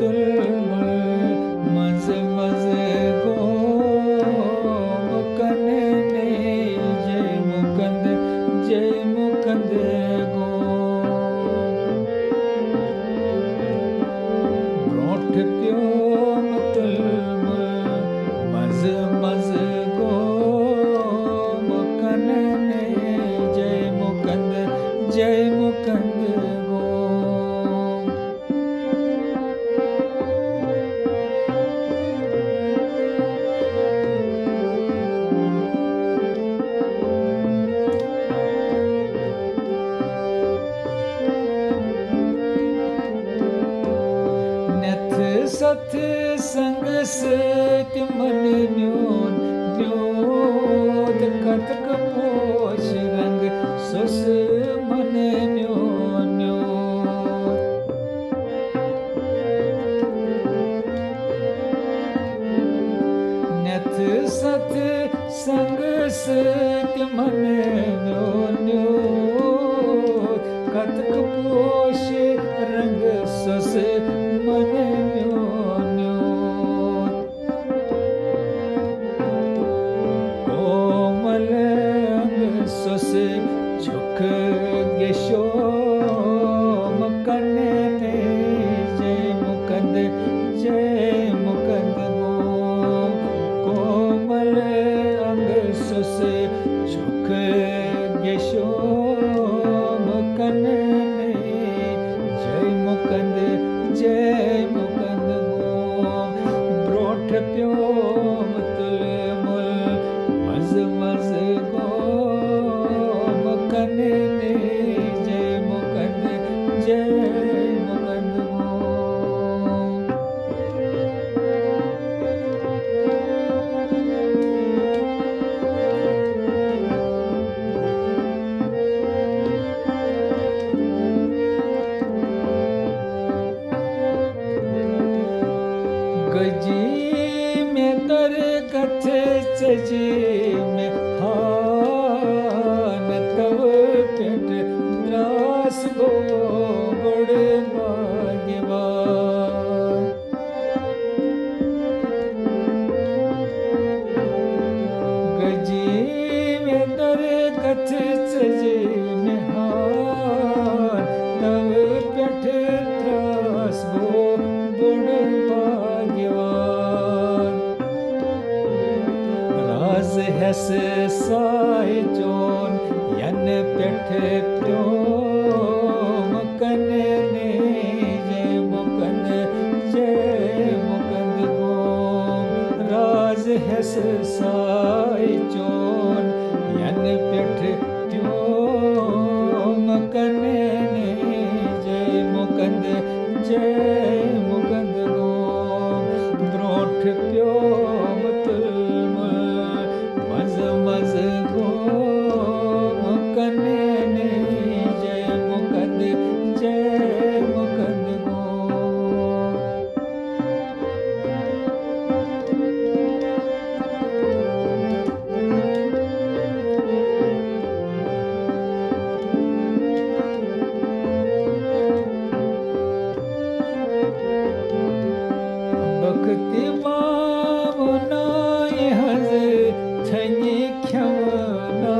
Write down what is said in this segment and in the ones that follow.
मज़ मज़ गो मुकने ने जय मुकंद गो ब्रोठ प्यो मज़ मज़ गो मुकने ने जय मुकंद गो सथ संग से मन न्योन न्योद कतक पोष रंग सुस मन न्योन नथ सथ संग से मन न्योन न्योद कतक पोष रंग सुस मन झुक गेशो मुकने ने जय मुकंद गो कोमल अंग सुस झुक गेशो मुकने ने जय मुकंद गो ब्रोठ प्यो मुतुल मुल मज़ मज़ गो मुकने ने जय मुकंद गो गजी में तर कथे चजी में हान तव पेट द्रास गो बड़ भाग्यवान गजी में तर कथे चजी में हान तव पेट द्रास गो बड़ राज हैस साय चोन यन पेठ प्यो मुकने ने जय मुकंद गो राज हैस साय चोन यन पेठ प्यो मुकने ने जय मुकंद गो ब्रोठ प्यो मज़ मज़ गो मुकने ने जय मुकंद गो भक्ति मावना हज़ थनी ख्यवना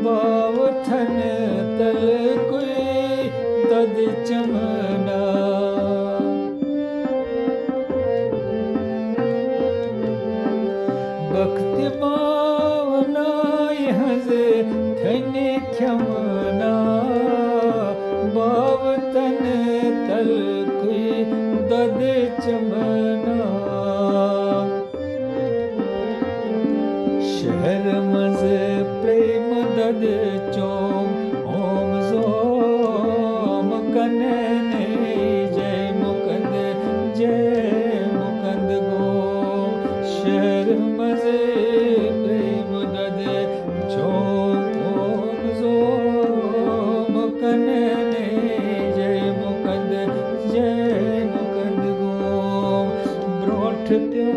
बाव थन तल कोई तद चमना भक्ति मावना हज़ थनी ख्यवना बाव तन तल कोई तद चमना शहर मज़ प्रेम दद चोम ओम ज़ोम कने ने जय मुकंद गो शहर मज़ प्रेम दद चोम ओम ज़ोम कने ने जय मुकंद गो ब्रोठ प्यो